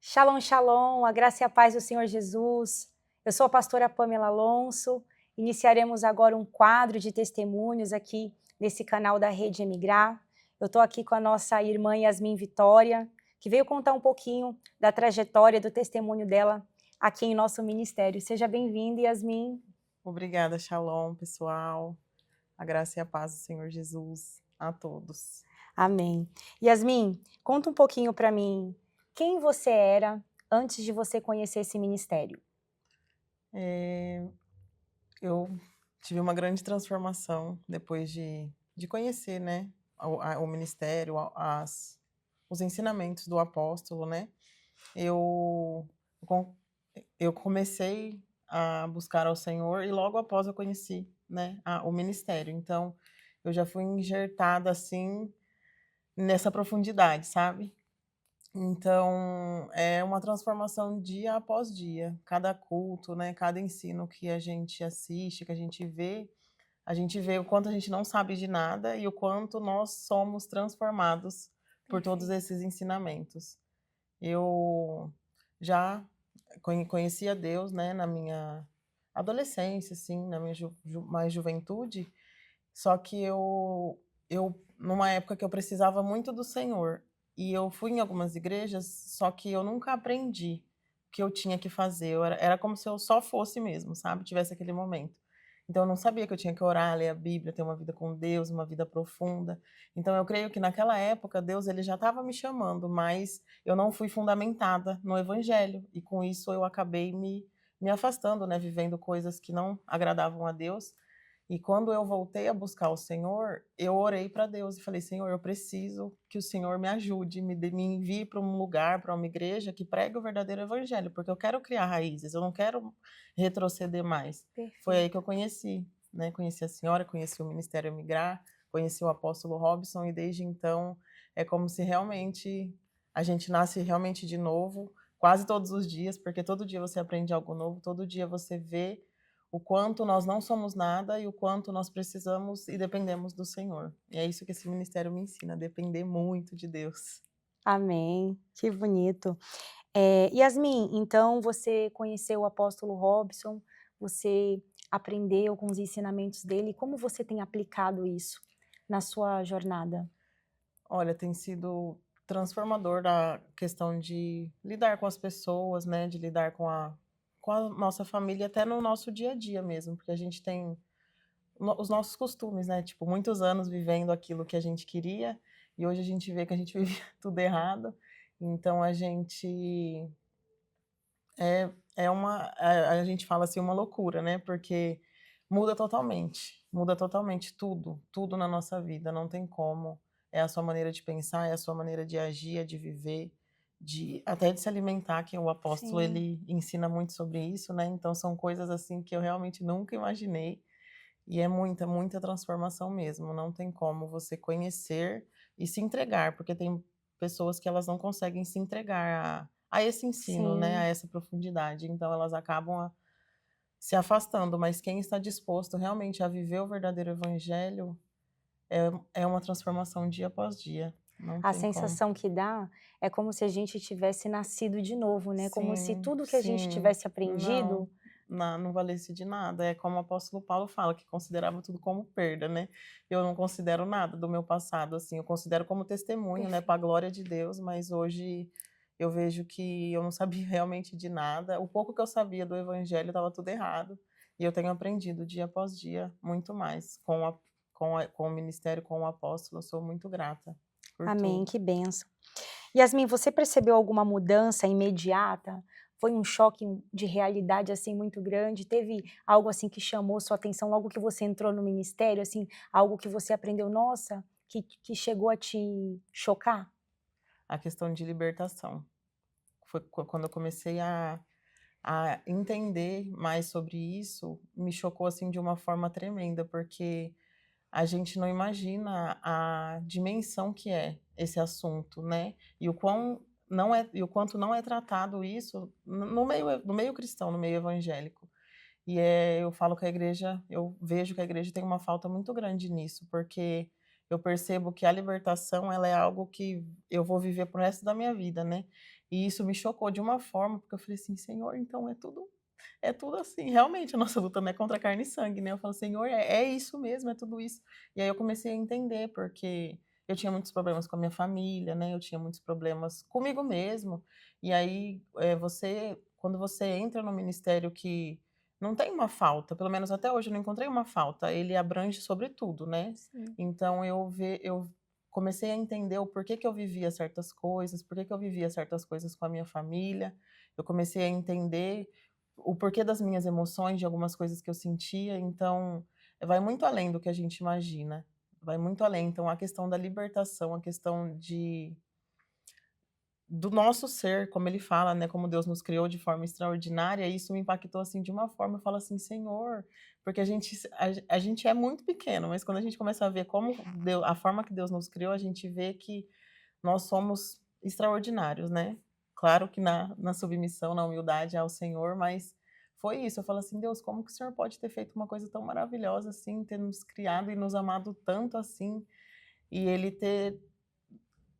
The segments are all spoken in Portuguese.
Shalom, shalom, a graça e a paz do Senhor Jesus. Eu sou a pastora Pamela Alonso. Iniciaremos agora um quadro de testemunhos aqui nesse canal da Rede Emigrar. Eu estou aqui com a nossa irmã Yasmin Vitória, que veio contar um pouquinho da trajetória, do testemunho dela aqui em nosso ministério. Seja bem-vinda, Yasmin. Obrigada, Shalom, pessoal. A graça e a paz do Senhor Jesus a todos. Amém. Yasmin, conta um pouquinho para mim quem você era antes de você conhecer esse ministério. Eu tive uma grande transformação depois de conhecer, né, o ministério, os ensinamentos do apóstolo, né? Eu, com- eu comecei a buscar ao Senhor e logo após eu conheci, né, o ministério. Então, eu já fui injertada assim nessa profundidade, sabe? Então, é uma transformação dia após dia. Cada culto, né, cada ensino que a gente assiste, que a gente vê o quanto a gente não sabe de nada e o quanto nós somos transformados por todos Perfeito. esses ensinamentos. Eu já conhecia Deus, né, na minha adolescência, assim, na minha mais juventude, só que numa época que eu precisava muito do Senhor, e eu fui em algumas igrejas, só que eu nunca aprendi o que eu tinha que fazer. Era como se eu só fosse mesmo, sabe? Tivesse aquele momento. Então eu não sabia que eu tinha que orar, ler a Bíblia, ter uma vida com Deus, uma vida profunda. Então eu creio que naquela época Deus ele já estava me chamando, mas eu não fui fundamentada no Evangelho e com isso eu acabei me afastando, né? Vivendo coisas que não agradavam a Deus. E quando eu voltei a buscar o Senhor, eu orei para Deus e falei: Senhor, eu preciso que o Senhor me ajude, me envie para um lugar, para uma igreja que pregue o verdadeiro evangelho, porque eu quero criar raízes, eu não quero retroceder mais. Foi aí Perfeito. que eu conheci, né? Conheci a senhora, conheci o Ministério Migrar, conheci o apóstolo Robson e desde então é como se realmente a gente nasce realmente de novo, quase todos os dias, porque todo dia você aprende algo novo, todo dia você vê o quanto nós não somos nada e o quanto nós precisamos e dependemos do Senhor. E é isso que esse ministério me ensina, depender muito de Deus. Amém, que bonito. Yasmin, então você conheceu o apóstolo Robson, você aprendeu com os ensinamentos dele, como você tem aplicado isso na sua jornada? Olha, tem sido transformador a questão de lidar com as pessoas, né, de lidar com a nossa família, até no nosso dia a dia mesmo, porque a gente tem os nossos costumes, né, tipo, muitos anos vivendo aquilo que a gente queria, e hoje a gente vê que a gente vive tudo errado, então a gente a gente fala assim, uma loucura, né, porque muda totalmente tudo, tudo na nossa vida, não tem como. É a sua maneira de pensar, é a sua maneira de agir, é de viver, de até de se alimentar, que o apóstolo Sim, ele ensina muito sobre isso, né, então são coisas, assim, que eu realmente nunca imaginei, e é muita, muita transformação mesmo, não tem como você conhecer e se entregar, porque tem pessoas que elas não conseguem se entregar a esse ensino, né, a sim. essa profundidade, então elas acabam se afastando, mas quem está disposto realmente a viver o verdadeiro evangelho, é uma transformação dia após dia, não A tem como. sensação que dá é como se a gente tivesse nascido de novo, né, como se Sim, tudo que a gente sim. tivesse aprendido. Não, não valesse de nada. É como o apóstolo Paulo fala, que considerava tudo como perda, né. Eu não considero nada do meu passado, assim, eu considero como testemunho, né, pra Perfeito. glória de Deus, mas hoje eu vejo que eu não sabia realmente de nada. O pouco que eu sabia do evangelho estava tudo errado, e eu tenho aprendido dia após dia muito mais com o ministério, com o apóstolo, eu sou muito grata por Amém, tudo. que bênção. Yasmin, você percebeu alguma mudança imediata? Foi um choque de realidade, assim, muito grande? Teve algo, assim, que chamou sua atenção logo que você entrou no ministério, assim, algo que você aprendeu, nossa, que chegou a te chocar? A questão de libertação. Foi quando eu comecei a entender mais sobre isso, me chocou, assim, de uma forma tremenda, porque a gente não imagina a dimensão que é esse assunto, né, e o quanto não é tratado isso no meio cristão, no meio evangélico. Eu falo que a igreja eu vejo que a igreja tem uma falta muito grande nisso, porque eu percebo que a libertação, ela é algo que eu vou viver pro resto da minha vida, né. E isso me chocou de uma forma, porque eu falei assim: "Senhor, então é tudo assim, realmente a nossa luta não é contra carne e sangue, né". Eu falo: "Senhor, é isso mesmo, é tudo isso". E aí eu comecei a entender, porque eu tinha muitos problemas com a minha família, né, eu tinha muitos problemas comigo mesmo. E aí, quando você entra num ministério que não tem uma falta, pelo menos até hoje eu não encontrei uma falta, ele abrange sobre tudo, né. Sim. Então eu comecei a entender o porquê que eu vivia certas coisas, porquê que eu vivia certas coisas com a minha família. Eu comecei a entender o porquê das minhas emoções, de algumas coisas que eu sentia, então vai muito além do que a gente imagina, vai muito além. Então a questão da libertação, a questão do nosso ser, como ele fala, né, como Deus nos criou de forma extraordinária, isso me impactou, assim, de uma forma, eu falo assim: "Senhor", porque a gente é muito pequeno, mas quando a gente começa a ver como Deu a forma que Deus nos criou, a gente vê que nós somos extraordinários, né. Claro que na submissão, na humildade ao Senhor, mas foi isso, eu falo assim: "Deus, como que o Senhor pode ter feito uma coisa tão maravilhosa assim, ter nos criado e nos amado tanto assim, e Ele ter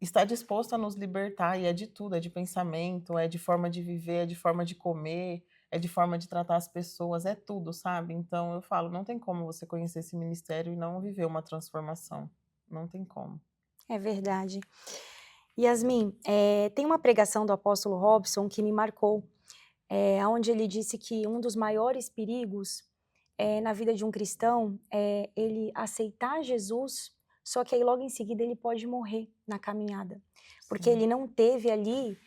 está disposto a nos libertar", e é de tudo, é de pensamento, é de forma de viver, é de forma de comer, é de forma de tratar as pessoas, é tudo, sabe. Então eu falo, não tem como você conhecer esse ministério e não viver uma transformação, não tem como. É verdade. Yasmin, tem uma pregação do apóstolo Robson que me marcou, aonde ele disse que um dos maiores perigos, na vida de um cristão, é ele aceitar Jesus, só que aí logo em seguida ele pode morrer na caminhada, porque Sim, ele não teve ali,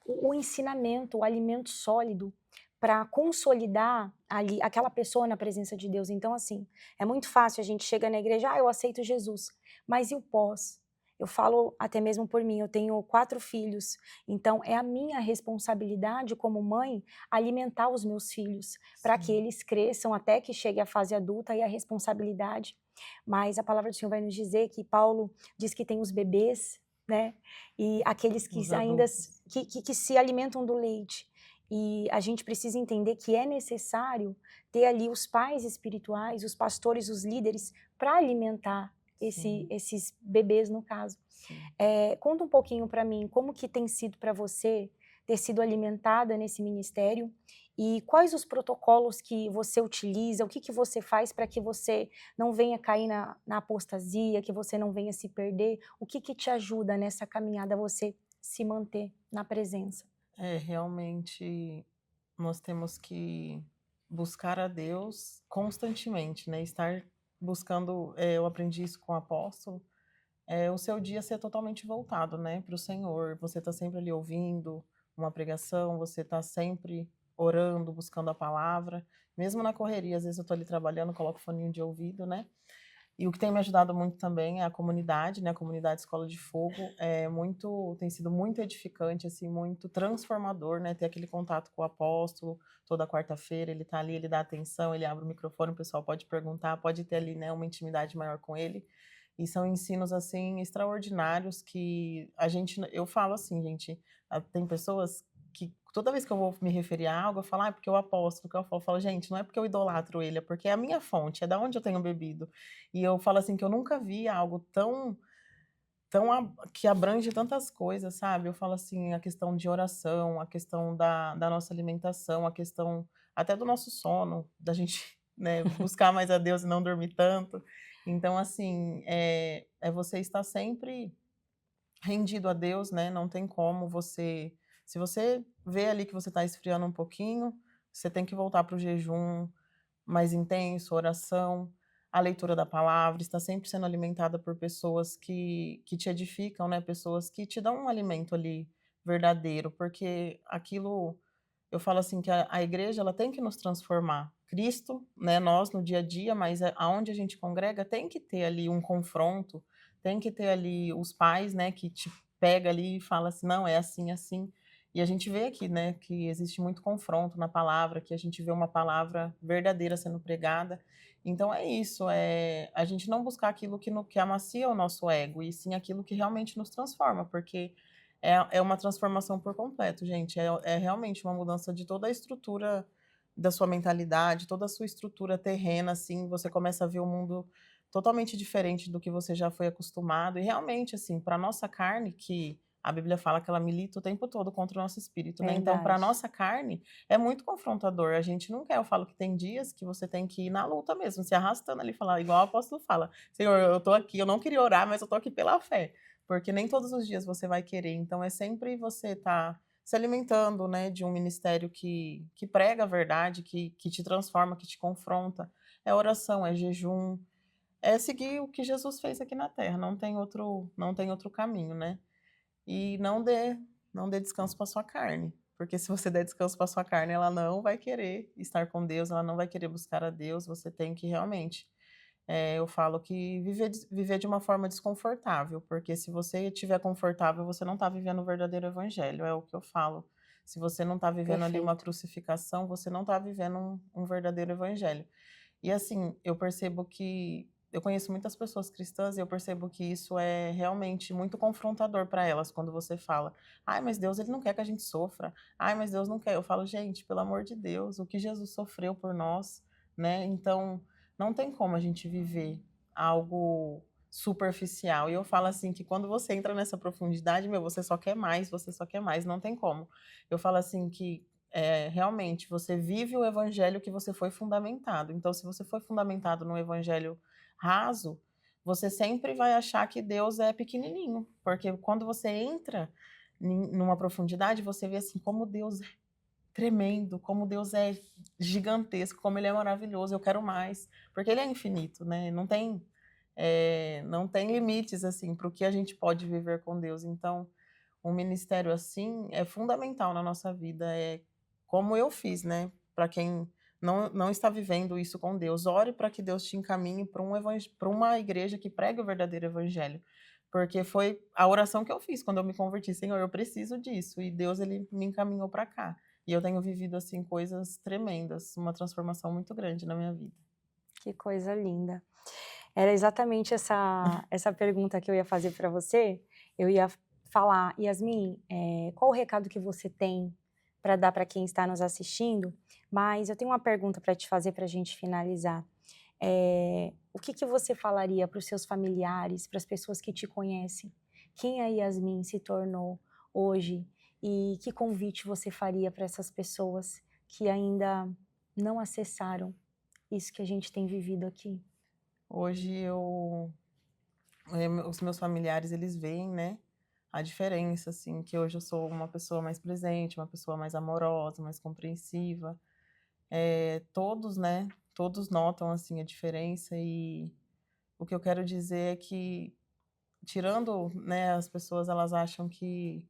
o ensinamento, o alimento sólido para consolidar ali aquela pessoa na presença de Deus. Então assim, é muito fácil a gente chega na igreja: "Ah, eu aceito Jesus", mas e o pós? Eu falo até mesmo por mim, eu tenho 4 filhos, então é a minha responsabilidade como mãe alimentar os meus filhos, para que sim. eles cresçam até que chegue à fase adulta e a responsabilidade. Mas a palavra do Senhor vai nos dizer que Paulo diz que tem os bebês, né, e aqueles que Os ainda adultos. que se alimentam do leite. E a gente precisa entender que é necessário ter ali os pais espirituais, os pastores, os líderes, para alimentar Sim, esses bebês, no caso. sim. Conta um pouquinho para mim como que tem sido para você ter sido alimentada nesse ministério e quais os protocolos que você utiliza, o que que você faz para que você não venha cair na apostasia, que você não venha se perder, o que que te ajuda nessa caminhada a você se manter na presença? É, realmente nós temos que buscar a Deus constantemente, né, estar buscando, eu aprendi isso com o apóstolo, o seu dia ser totalmente voltado, né, para o Senhor. Você está sempre ali ouvindo uma pregação, você está sempre orando, buscando a palavra, mesmo na correria, às vezes eu estou ali trabalhando, coloco o foninho de ouvido, né. E o que tem me ajudado muito também é a comunidade, né, a comunidade Escola de Fogo, tem sido muito edificante, assim, muito transformador, né, ter aquele contato com o apóstolo, toda quarta-feira ele está ali, ele dá atenção, ele abre o microfone, o pessoal pode perguntar, pode ter ali, né, uma intimidade maior com ele. E são ensinos, assim, extraordinários que a gente eu falo assim, gente, tem pessoas que toda vez que eu vou me referir a algo, eu falo: "Ah, porque o apóstolo", que eu falo: "Gente, não é porque eu idolatro ele, é porque é a minha fonte, é da onde eu tenho bebido". E eu falo assim que eu nunca vi algo tão que abrange tantas coisas, sabe. Eu falo assim, a questão de oração, a questão da nossa alimentação, a questão até do nosso sono, da gente, né, buscar mais a Deus e não dormir tanto. Então assim, é você estar sempre rendido a Deus, né, não tem como você se você vê ali que você está esfriando um pouquinho, você tem que voltar para o jejum mais intenso, oração, a leitura da palavra, está sempre sendo alimentada por pessoas que te edificam, né, pessoas que te dão um alimento ali verdadeiro, porque aquilo eu falo assim que a igreja ela tem que nos transformar. Cristo, né, nós no dia a dia, mas aonde a gente congrega tem que ter ali um confronto, tem que ter ali os pais, né, que te pega ali e fala assim: "Não, é assim, assim". E a gente vê aqui, né, que existe muito confronto na palavra, que a gente vê uma palavra verdadeira sendo pregada. Então é isso, a gente não buscar aquilo que amacia o nosso ego, e sim aquilo que realmente nos transforma, porque é uma transformação por completo, gente. É realmente uma mudança de toda a estrutura da sua mentalidade, toda a sua estrutura terrena, assim, você começa a ver o mundo totalmente diferente do que você já foi acostumado. E realmente, assim, para nossa carne, que a Bíblia fala que ela milita o tempo todo contra o nosso espírito, né? Então, para Verdade. nossa carne, é muito confrontador. A gente não quer. Eu falo que tem dias que você tem que ir na luta mesmo, se arrastando ali, falar, igual o apóstolo fala: Senhor, eu tô aqui, eu não queria orar, mas eu tô aqui pela fé. Porque nem todos os dias você vai querer. Então, é sempre você tá se alimentando, né, de um ministério que prega a verdade, que te transforma, que te confronta. É oração, é jejum, é seguir o que Jesus fez aqui na terra, não tem outro caminho, né. E não dê descanso para sua carne, porque se você der descanso para sua carne, ela não vai querer estar com Deus, ela não vai querer buscar a Deus, você tem que realmente, eu falo que viver de uma forma desconfortável, porque se você estiver confortável, você não está vivendo o verdadeiro evangelho, é o que eu falo. Se você não está vivendo ali uma Perfeito. crucificação, você não está vivendo um verdadeiro evangelho. E assim, eu percebo que eu conheço muitas pessoas cristãs e eu percebo que isso é realmente muito confrontador para elas quando você fala: "Ai, mas Deus ele não quer que a gente sofra. Ai, mas Deus não quer". Eu falo: "Gente, pelo amor de Deus, o que Jesus sofreu por nós, né? Então, não tem como a gente viver algo superficial". E eu falo assim que quando você entra nessa profundidade, meu, você só quer mais, não tem como. Eu falo assim que realmente, você vive o evangelho que você foi fundamentado. Então, se você foi fundamentado num evangelho raso, você sempre vai achar que Deus é pequenininho, porque quando você entra numa profundidade, você vê assim como Deus é tremendo, como Deus é gigantesco, como Ele é maravilhoso. Eu quero mais, porque Ele é infinito, né? Não tem limites assim para o que a gente pode viver com Deus. Então, um ministério assim é fundamental na nossa vida, é como eu fiz, né, para quem não está vivendo isso com Deus, ore para que Deus te encaminhe para uma igreja que pregue o verdadeiro evangelho, porque foi a oração que eu fiz quando eu me converti: "Senhor, eu preciso disso", e Deus ele me encaminhou para cá. E eu tenho vivido, assim, coisas tremendas, uma transformação muito grande na minha vida. Que coisa linda. Era exatamente essa pergunta que eu ia fazer para você. Eu ia falar: "Yasmin, qual o recado que você tem para dar para quem está nos assistindo?", mas eu tenho uma pergunta para te fazer para a gente finalizar. O que que você falaria para os seus familiares, para as pessoas que te conhecem? Quem a Yasmin se tornou hoje e que convite você faria para essas pessoas que ainda não acessaram isso que a gente tem vivido aqui? Hoje os meus familiares eles veem, né, a diferença, assim, que hoje eu sou uma pessoa mais presente, uma pessoa mais amorosa, mais compreensiva. Todos, né, todos notam, assim, a diferença e o que eu quero dizer é que tirando, né, as pessoas elas acham que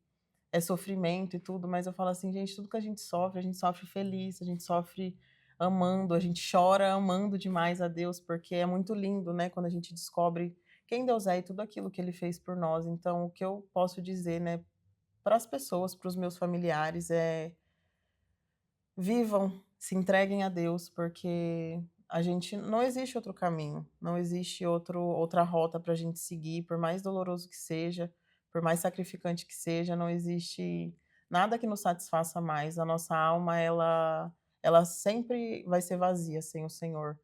é sofrimento e tudo, mas eu falo assim: "Gente, tudo que a gente sofre feliz, a gente sofre amando, a gente chora amando demais a Deus", porque é muito lindo, né, quando a gente descobre quem Deus é e tudo aquilo que Ele fez por nós. Então, o que eu posso dizer, né, para as pessoas, para os meus familiares é: vivam, se entreguem a Deus, porque a gente não existe outro caminho, não existe outra rota para a gente seguir, por mais doloroso que seja, por mais sacrificante que seja, não existe nada que nos satisfaça mais. A nossa alma, ela sempre vai ser vazia sem o Senhor.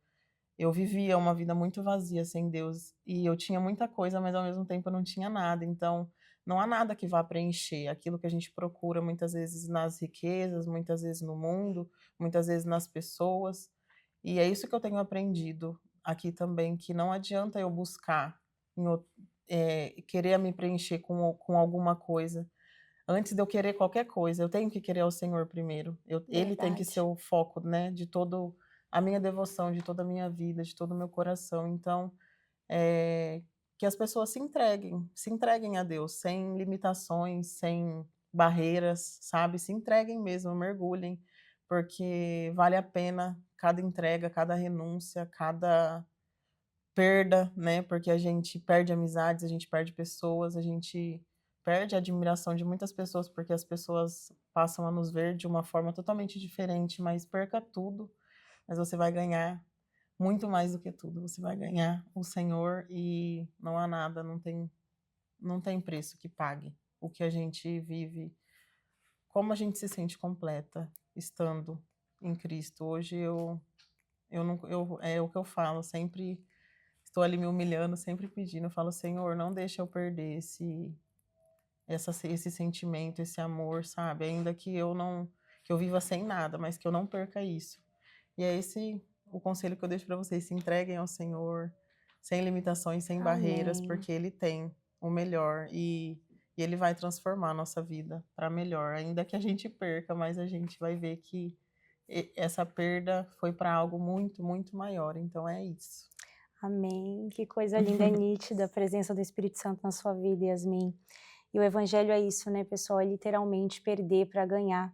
Eu vivia uma vida muito vazia sem Deus, e eu tinha muita coisa, mas ao mesmo tempo eu não tinha nada, então não há nada que vá preencher aquilo que a gente procura muitas vezes nas riquezas, muitas vezes no mundo, muitas vezes nas pessoas, e é isso que eu tenho aprendido aqui também, que não adianta eu buscar querer me preencher com alguma coisa. Antes de eu querer qualquer coisa, eu tenho que querer ao Senhor primeiro. Ele tem que ser Verdade. o foco, né, de todo a minha devoção, de toda a minha vida, de todo o meu coração. Então, que as pessoas se entreguem a Deus, sem limitações, sem barreiras, sabe, se entreguem mesmo, mergulhem, porque vale a pena cada entrega, cada renúncia, cada perda, né, porque a gente perde amizades, a gente perde pessoas, a gente perde a admiração de muitas pessoas, porque as pessoas passam a nos ver de uma forma totalmente diferente, mas perca tudo, mas você vai ganhar muito mais do que tudo, você vai ganhar o Senhor e não há nada, não tem preço que pague o que a gente vive, como a gente se sente completa estando em Cristo. Hoje eu não eu é o que eu falo, sempre tô ali me humilhando, sempre pedindo, eu falo: "Senhor, não deixa eu perder esse sentimento, esse amor, sabe, ainda que eu viva sem nada, mas que eu não perca isso". E é esse o conselho que eu deixo para vocês: se entreguem ao Senhor, sem limitações, sem barreiras, Amém. porque Ele tem o melhor e Ele vai transformar a nossa vida para melhor, ainda que a gente perca, mas a gente vai ver que essa perda foi para algo muito, muito maior, então é isso. Amém. Que coisa linda, é nítida a presença do Espírito Santo na sua vida, Yasmin. E o evangelho é isso, né, pessoal? É literalmente perder para ganhar.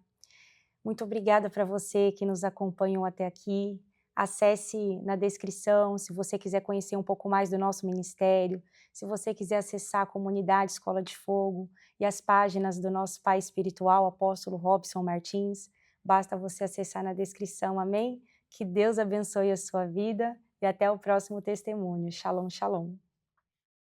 Muito obrigada para você que nos acompanhou até aqui. Acesse na descrição se você quiser conhecer um pouco mais do nosso ministério, se você quiser acessar a comunidade Escola de Fogo e as páginas do nosso pai espiritual, apóstolo Robson Martins, basta você acessar na descrição, amém? Que Deus abençoe a sua vida e até o próximo testemunho. Shalom, shalom.